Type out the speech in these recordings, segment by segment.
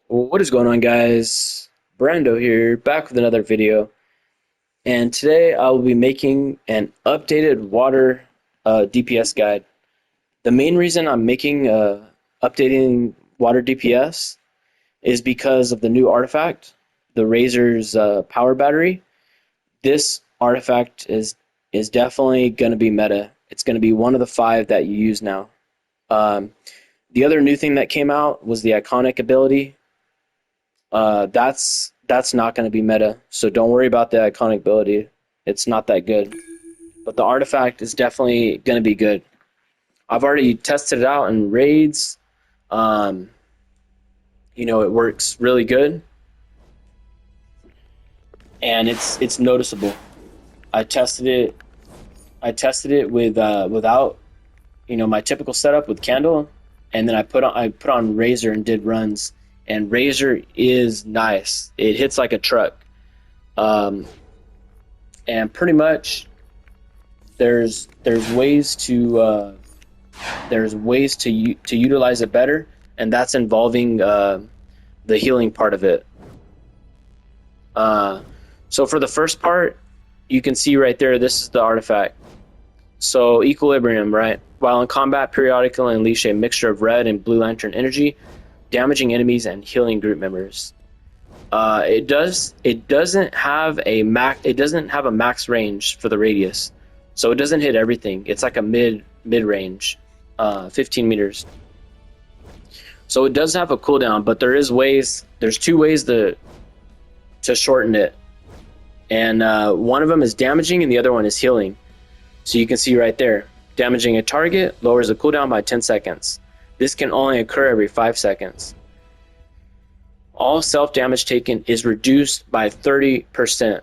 What is going on, guys? Brando here, back with another video. And today I will be making an updated water DPS guide. The main reason I'm making updating water DPS is because of the new artifact, the Razor's power battery. This artifact is definitely going to be meta. It's going to be one of the five that you use now. Um, the other new thing that came out was the iconic ability. That's not going to be meta, so don't worry about the iconic ability. It's not that good, but the artifact is definitely going to be good. I've already tested it out in raids. Um, it works really good, and it's noticeable. I tested it. I tested it with without my typical setup with candle, and then I put on razor and did runs. And razor is nice. It hits like a truck. Um, and pretty much there's ways to utilize it better, and that's involving the healing part of it. Uh, so for the first part, you can see right there. This is the artifact. So equilibrium, right? While in combat, periodically unleash a mixture of red and blue lantern energy, damaging enemies and healing group members. It doesn't have a max range for the radius, so it doesn't hit everything. It's like a mid range, 15 meters. So it does have a cooldown, but there's two ways to shorten it, and one of them is damaging and the other one is healing. So you can see right there, damaging a target lowers the cooldown by 10 seconds. This can only occur every 5 seconds. All self-damage taken is reduced by 30%.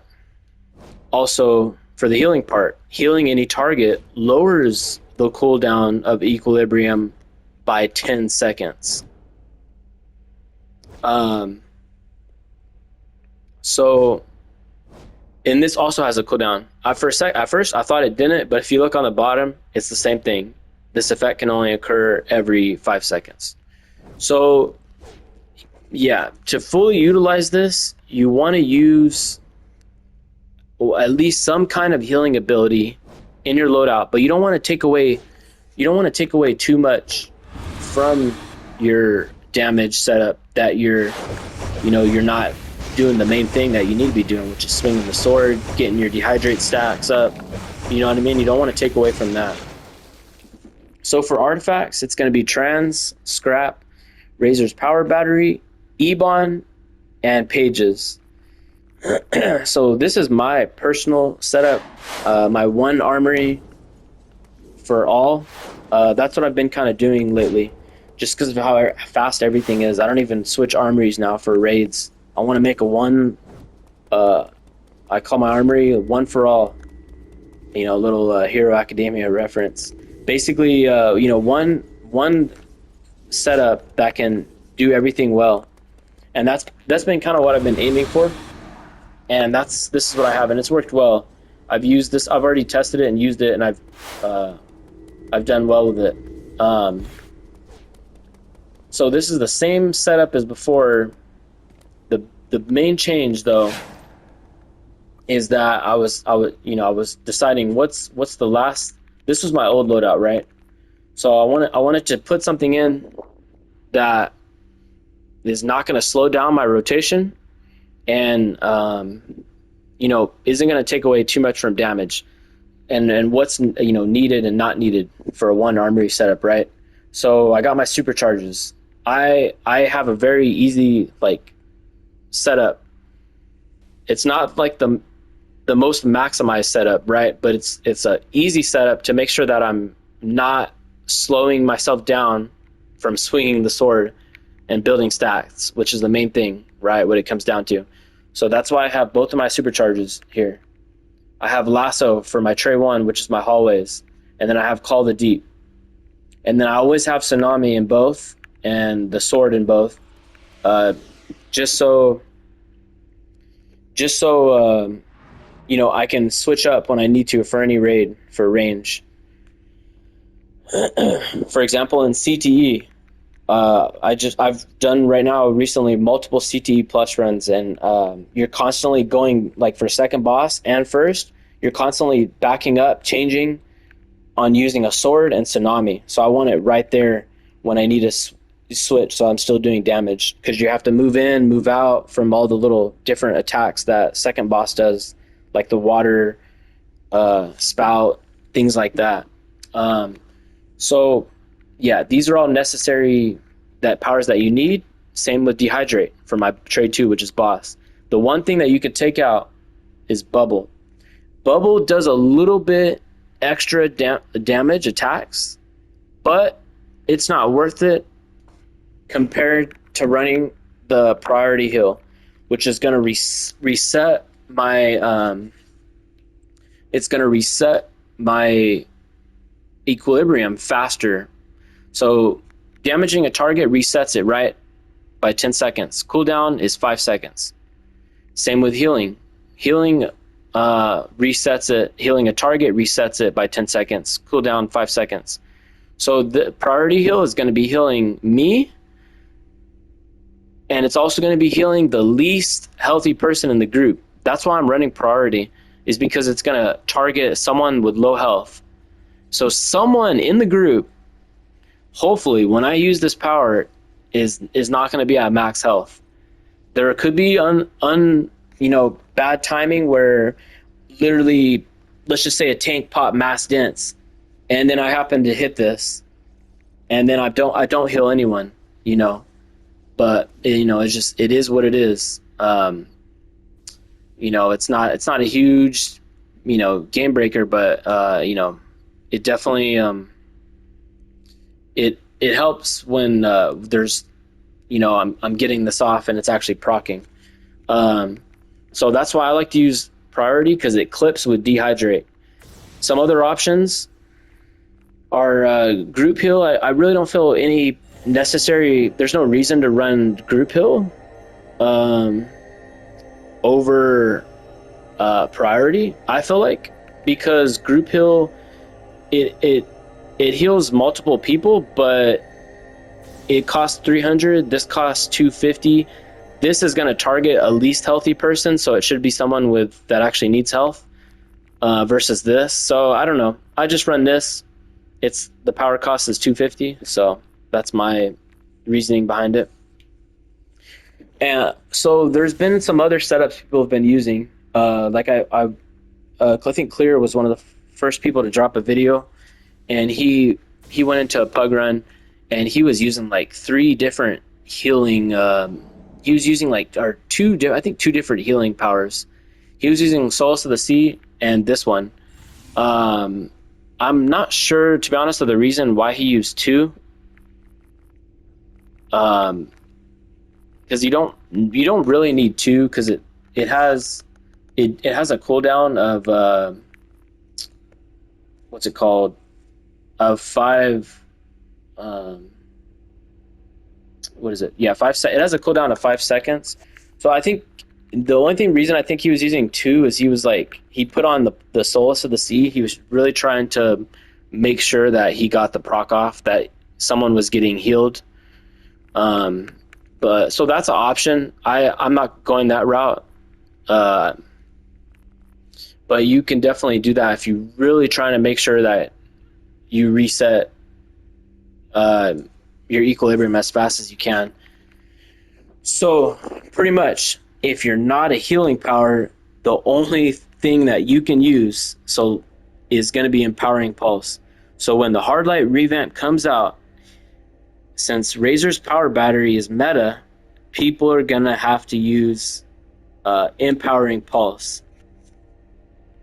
Also, for the healing part, healing any target lowers the cooldown of equilibrium by 10 seconds. So, and this also has a cooldown. At first I thought it didn't, but if you look on the bottom, it's the same thing. This effect can only occur every 5 seconds. So, yeah, to fully utilize this, you want to use at least some kind of healing ability in your loadout, but you don't want to take away too much from your damage setup that you're not doing the main thing that you need to be doing, which is swinging the sword, getting your dehydrate stacks up. You know what I mean? You don't want to take away from that. So for artifacts, it's going to be Trans, Scrap, Razor's Power Battery, Ebon, and Pages. So this is my personal setup, my one armory for all. That's what I've been kind of doing lately, just because of how fast everything is. I don't even switch armories now for raids. I want to make a one, I call my armory a one for all, a little Hero Academia reference. Basically, one setup that can do everything well, and that's been kind of what I've been aiming for, and this is what I have, and it's worked well. I've used this. I've already tested it and used it, and I've done well with it. So this is the same setup as before. The main change though is that I was deciding what's the last. This was my old loadout, right? So I wanted to put something in that is not going to slow down my rotation, and isn't going to take away too much from damage, and what's needed and not needed for a one armory setup, right? So I got my supercharges. I have a very easy setup. It's not like the most maximized setup, right? But it's a easy setup to make sure that I'm not slowing myself down from swinging the sword and building stacks, which is the main thing, right? What it comes down to. So that's why I have both of my supercharges here. I have Lasso for my Tray 1, which is my hallways, and then I have Call the Deep. And then I always have Tsunami in both and the sword in both, just so I can switch up when I need to for any raid for range. For example, in CTE, I've done right now recently multiple CTE plus runs, and you're constantly going, like for second boss and first, you're constantly backing up, changing on using a sword and tsunami. So I want it right there when I need to switch, so I'm still doing damage, because you have to move in, move out from all the little different attacks that second boss does, like the water spout, things like that. So yeah, these are all necessary powers that you need. Same with dehydrate for my trade 2, which is boss. The one thing that you could take out is bubble. Bubble does a little bit extra damage attacks, but it's not worth it compared to running the priority heal, which is going to reset my it's going to reset my equilibrium faster. So damaging a target resets it right by 10 seconds. Cooldown is 5 seconds. Same with healing. Healing resets it. Healing a target resets it by 10 seconds. Cooldown 5 seconds. So the priority heal is going to be healing me, and it's also going to be healing the least healthy person in the group. That's why I'm running priority, is because it's going to target someone with low health. So someone in the group, hopefully, when I use this power, is not going to be at max health. There could be bad timing where literally, let's just say a tank pop mass dense, and then I happen to hit this, and then I don't heal anyone, But it is what it is. It's not a huge, game breaker, but it definitely it helps when there's, I'm getting this off and it's actually proccing. So that's why I like to use priority, because it clips with dehydrate. Some other options are group heal. I really don't feel any necessary. There's no reason to run group heal over priority, I feel like, because group heal it heals multiple people, but it costs 300. This costs 250. This is going to target a least healthy person, so it should be someone that actually needs health versus this. So I don't know. I just run this. The power cost is 250, so that's my reasoning behind it. And so there's been some other setups people have been using. Like I think Clear was one of the first people to drop a video, and he went into a pug run, and he was using like 3 different healing. He was using two different healing powers. He was using Solace of the Sea and this one. I'm not sure, to be honest, of the reason why he used 2. Because you don't really need 2, because it has a cooldown of what's it called, of 5. What is it? Yeah, 5. It has a cooldown of 5 seconds. So I think the only reason I think he was using 2 is he put on the Solace of the Sea. He was really trying to make sure that he got the proc off, that someone was getting healed. But so that's an option. I'm not going that route. But you can definitely do that if you're really trying to make sure that you reset your equilibrium as fast as you can. So pretty much, if you're not a healing power, the only thing that you can use is going to be Empowering Pulse. So when the Hard Light revamp comes out, since Razor's power battery is meta, people are going to have to use Empowering Pulse,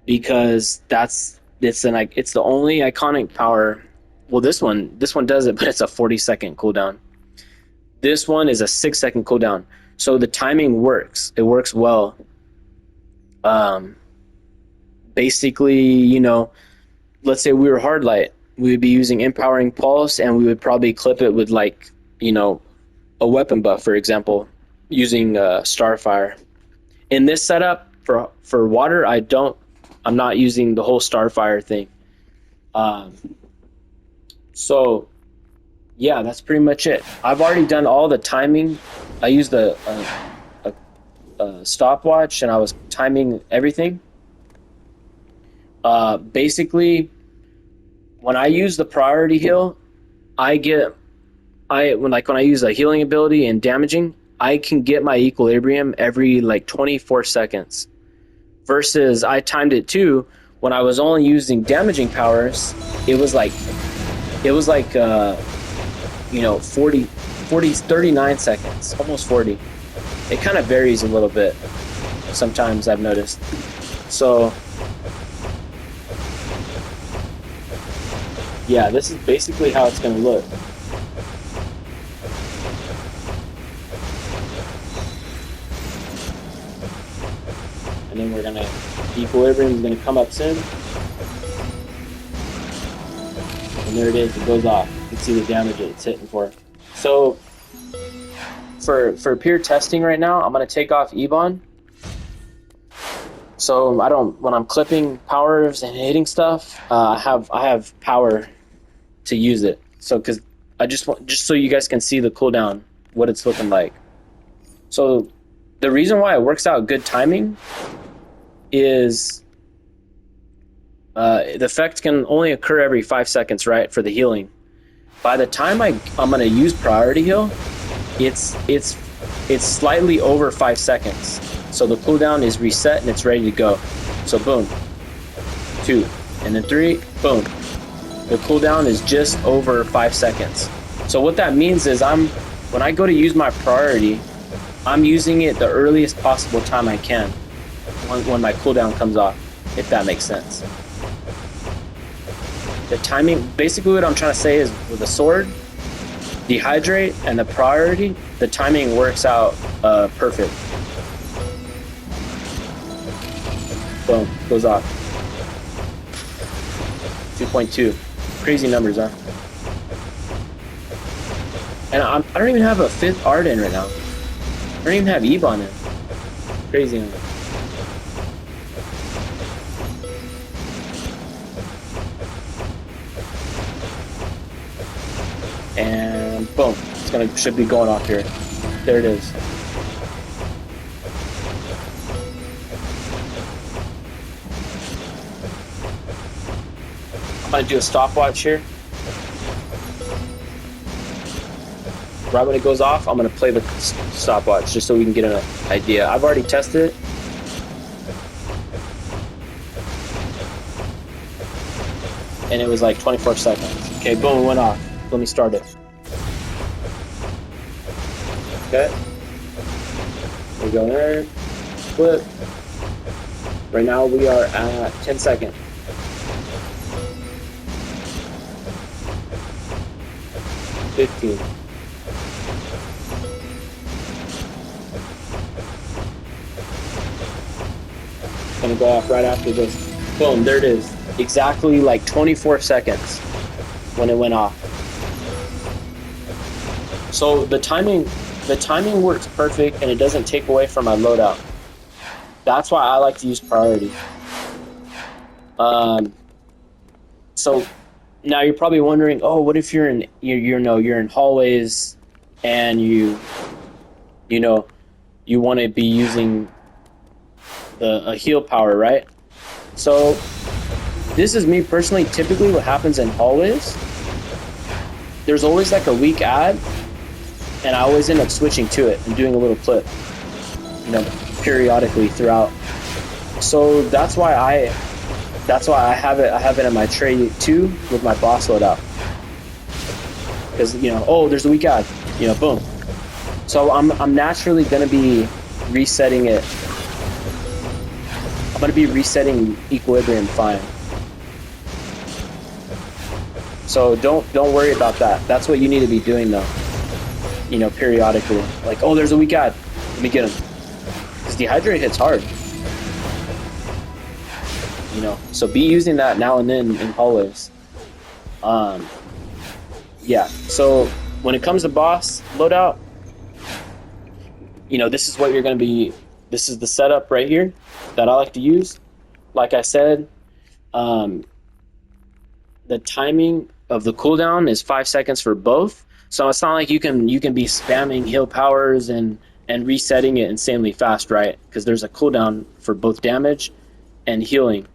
because it's the only iconic power. Well, this one does it, but it's a 40-second cooldown. This one is a 6-second cooldown. So the timing works. It works well. Basically, let's say we were Hard Light, we would be using Empowering Pulse, and we would probably clip it with a weapon buff, for example, using Starfire. In this setup for water, I'm not using the whole Starfire thing. So yeah, that's pretty much it. I've already done all the timing. I used a stopwatch and I was timing everything. Basically, when I use the priority heal, I get when I use a healing ability and damaging, I can get my equilibrium every like 24 seconds. Versus I timed it too when I was only using damaging powers. It was like 39 seconds, almost 40. It kind of varies a little bit sometimes, I've noticed. So yeah, this is basically how it's going to look. And then we're going to, equilibrium is going to come up soon. And there it is, it goes off. You can see the damage it's hitting for. So for pure testing right now, I'm going to take off Ebon. So when I'm clipping powers and hitting stuff, I have power to use it. So because I just so you guys can see the cooldown, what it's looking like. So the reason why it works out good timing is the effect can only occur every 5 seconds, right, for the healing. By the time I'm gonna use priority heal, it's slightly over 5 seconds. So the cooldown is reset and it's ready to go. So boom, 2, and then 3, boom. The cooldown is just over 5 seconds. So what that means is when I go to use my priority, I'm using it the earliest possible time I can when my cooldown comes off, if that makes sense. The timing, basically what I'm trying to say is with the sword, dehydrate, and the priority, the timing works out perfect. Boom, goes off. 2.2. Crazy numbers, huh? And I don't even have a 5th art in right now. I don't even have Ebon in. Crazy, huh? And boom, should be going off here. There it is. I'm gonna do a stopwatch here. Right when it goes off, I'm gonna play the stopwatch just so we can get an idea. I've already tested it. And it was like 24 seconds. Okay, boom, it went off. Let me start it. Okay. We go there. Flip. Right now we are at 10 seconds. 15. Gonna go off right after this. Boom, there it is. Exactly like 24 seconds when it went off. So the timing works perfect and it doesn't take away from my loadout. That's why I like to use priority. So now you're probably wondering, oh, what if you're in hallways and you want to be using a heal power, right? So this is me personally. Typically what happens in hallways, there's always like a weak ad, and I always end up switching to it and doing a little clip, periodically throughout. So that's why I have it in my tray too with my boss loadout. Because oh, there's a weak ad, boom. So I'm naturally gonna be resetting it. I'm gonna be resetting equilibrium fine. So don't worry about that. That's what you need to be doing though. Periodically. Like, oh, there's a weak ad. Let me get him. Because dehydrate hits hard. So be using that now and then in hallways. Yeah. So when it comes to boss loadout, this is what you're going to be. This is the setup right here that I like to use. Like I said, the timing of the cooldown is 5 seconds for both. So it's not like you can be spamming heal powers and resetting it insanely fast, right? Because there's a cooldown for both damage and healing.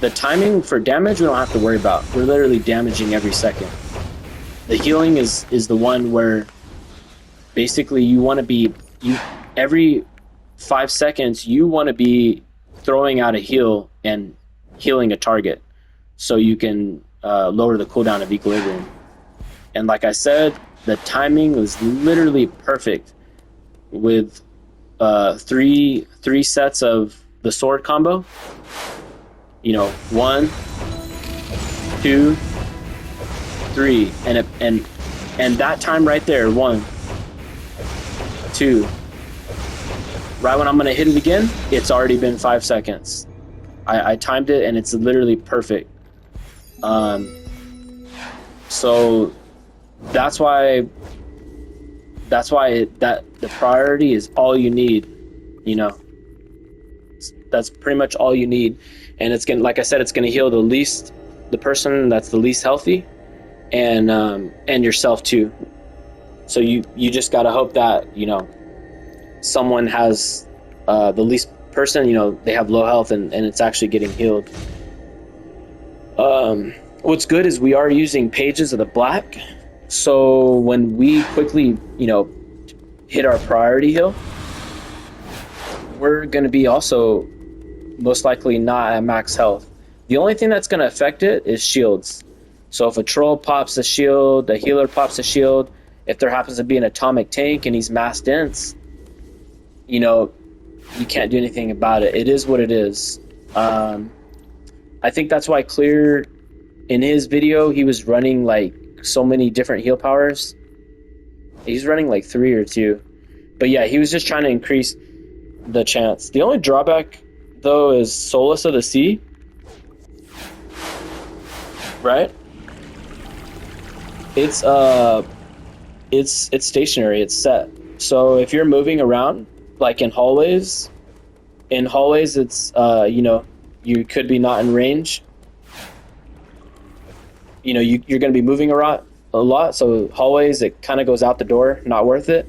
The timing for damage we don't have to worry about. We're literally damaging every second. The healing is the one where basically you want to be every 5 seconds you want to be throwing out a heal and healing a target so you can lower the cooldown of equilibrium. And like I said, the timing was literally perfect with three sets of the sword combo. You know, 1, 2, 3, and that time right there, 1, 2. Right when I'm gonna hit it again, it's already been 5 seconds. I timed it, and it's literally perfect. So that's why the priority is all you need. You know, that's pretty much all you need. And it's gonna, like I said, it's gonna heal the person that's the least healthy, and yourself too. So you just gotta hope that, you know, someone has the least person, you know, they have low health and it's actually getting healed. What's good is we are using Pages of the Black, so when we quickly, you know, hit our priority heal, we're gonna be also most likely not at max health. The only thing that's going to affect it is shields. So if a troll pops a shield, a healer pops a shield, if there happens to be an atomic tank and he's mass dense, you know, you can't do anything about it. It is what it is. I think that's why Clear, in his video, he was running like so many different heal powers. He's running like 3 or 2. But yeah, he was just trying to increase the chance. The only drawback though is Solace of the Sea, right? It's stationary, it's set. So if you're moving around, like in hallways it's you know, you could be not in range. You know, you're going to be moving a lot. So hallways, it kind of goes out the door, not worth it.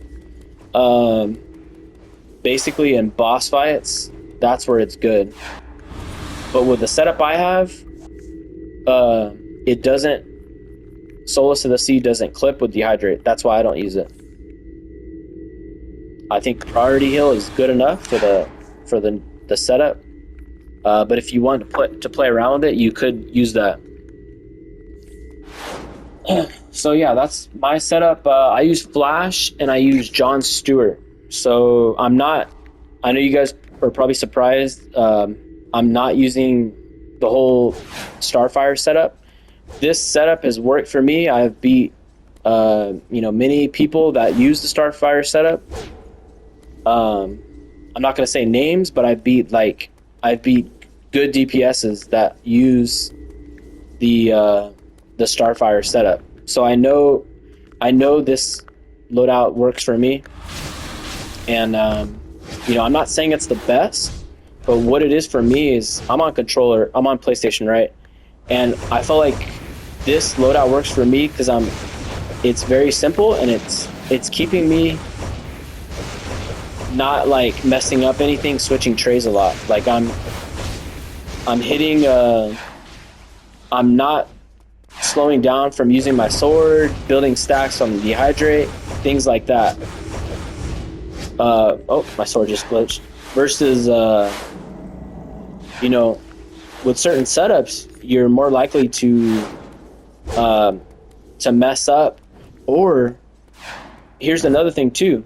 Basically in boss fights, that's where it's good. But with the setup I have, it doesn't, Solace of the Sea doesn't clip with Dehydrate. That's why I don't use it. I think Priority Heal is good enough for the setup. But if you want to play around with it, you could use that. So yeah, that's my setup. I use Flash and I use John Stewart. So I know you guys are probably surprised. I'm not using the whole Starfire setup. This setup has worked for me. I've beat you know, many people that use the Starfire setup. I'm not going to say names, but I've beat good DPSs that use the Starfire setup. So I know this loadout works for me. And you know, I'm not saying it's the best, but what it is for me is I'm on PlayStation, right? And I feel like this loadout works for me because it's very simple and it's keeping me not like messing up anything, switching trays a lot. Like I'm hitting I'm not slowing down from using my sword, building stacks on the Dehydrate, things like that. Oh, my sword just glitched. Versus, you know, with certain setups, you're more likely to mess up. Or here's another thing too.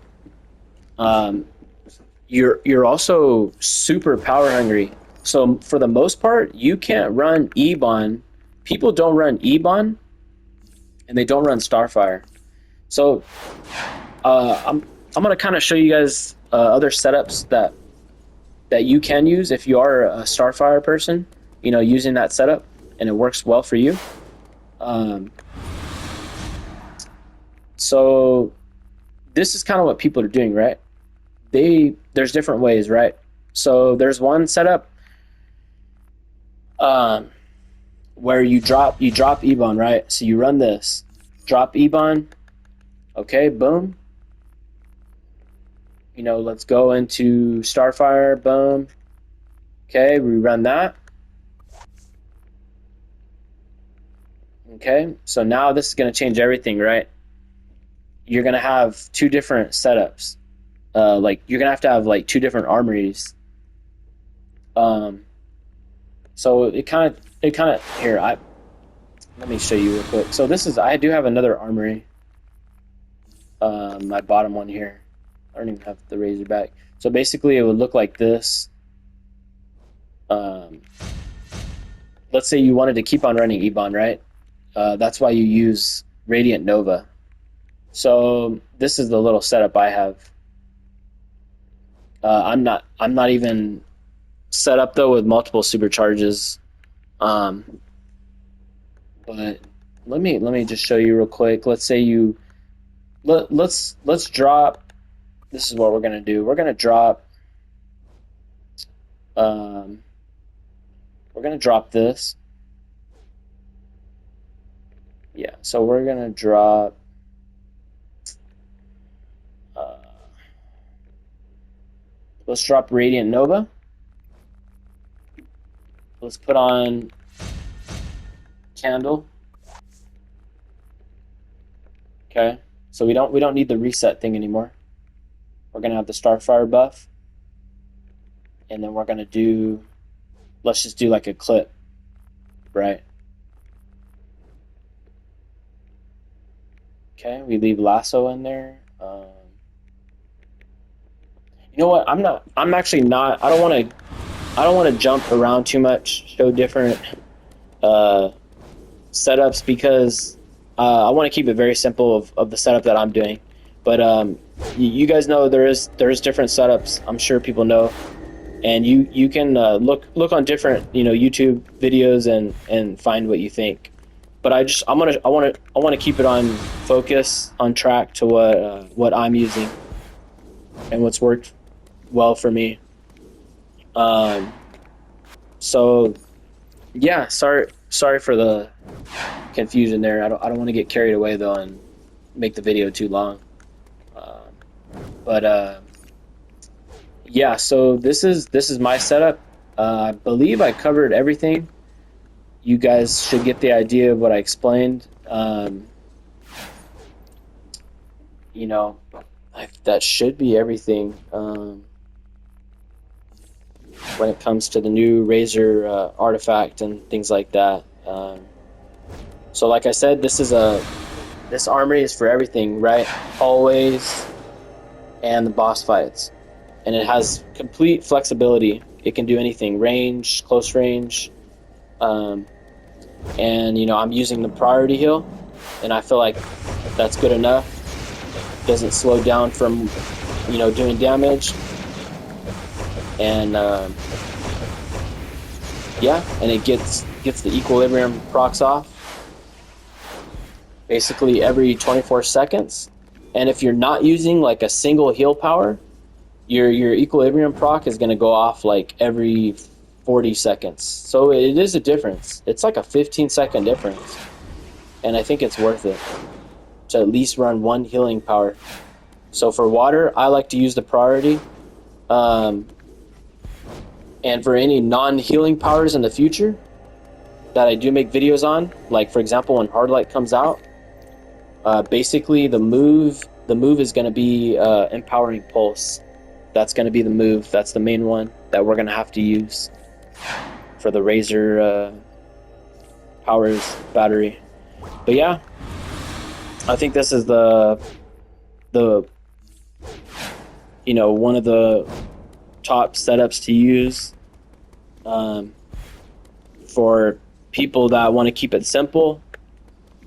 You're also super power hungry. So for the most part, you can't run Ebon. People don't run Ebon, and they don't run Starfire. So I'm gonna kind of show you guys other setups that you can use if you are a Starfire person, you know, using that setup and it works well for you. So this is kind of what people are doing, right? There's different ways, right? So there's one setup where you drop Ebon, right? So you run this, drop Ebon, Okay, boom. You know, let's go into Starfire, boom. Okay, we run that. Okay, so now this is going to change everything, right? You're going to have two different setups. Like you're going to have like two different armories. Um, so it kind of here. Let me show you real quick. So this is I do have another armory. My bottom one here. I don't even have the Razorback. So basically, it would look like this. Um, let's say you wanted to keep on running Ebon, right? That's why you use Radiant Nova. So this is the little setup I have. I'm not even set up though with multiple supercharges. Um, but let me just show you real quick. Let's say let's drop. This is what we're gonna do. We're gonna drop. Um, we're gonna drop this. Yeah. So we're gonna drop. Uh, let's drop Radiant Nova. Let's put on Candle. Okay. So we don't need the reset thing anymore. We're gonna have the Starfire buff, and then we're gonna do. Let's just do like a clip, right? Okay. We leave Lasso in there. You know what? I'm actually not. I don't want to. I don't want to jump around too much. Show different uh, setups because I want to keep it very simple of the setup that I'm doing. But you guys know there is different setups. I'm sure people know, and you can look on different YouTube videos and find what you think. But I want to keep it on focus, on track to what I'm using and what's worked well for me. Um, so yeah, sorry for the confusion there. I don't want to get carried away though and make the video too long. But yeah, so this is my setup. I believe I covered everything. You guys should get the idea of what I explained. You know, that should be everything. When it comes to the new Razor artifact and things like that. So like I said, this armory is for everything, right? Always, and the boss fights. And it has complete flexibility. It can do anything, range, close range. And I'm using the priority heal, and I feel like that's good enough. Doesn't slow down from doing damage. And yeah, and it gets the equilibrium procs off basically every 24 seconds. And if you're not using like a single heal power, your equilibrium proc is going to go off like every 40 seconds. So it is a difference. It's like a 15-second difference, and I think it's worth it to at least run one healing power. So for water, I like to use the priority. And for any non-healing powers in the future that I do make videos on, like for example when Hardlight comes out, basically the move is going to be Empowering Pulse. That's going to be the move. That's the main one that we're going to have to use for the Razor powers battery. But yeah, I think this is the one of the top setups to use for people that want to keep it simple.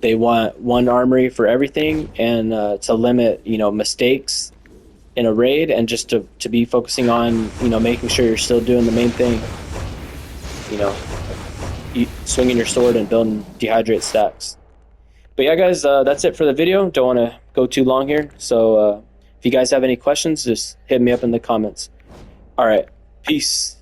They want one armory for everything, and to limit mistakes in a raid, and just to be focusing on making sure you're still doing the main thing, swinging your sword and building dehydrate stacks. But yeah guys, that's it for the video. Don't want to go too long here, so if you guys have any questions, just hit me up in the comments. All right, peace.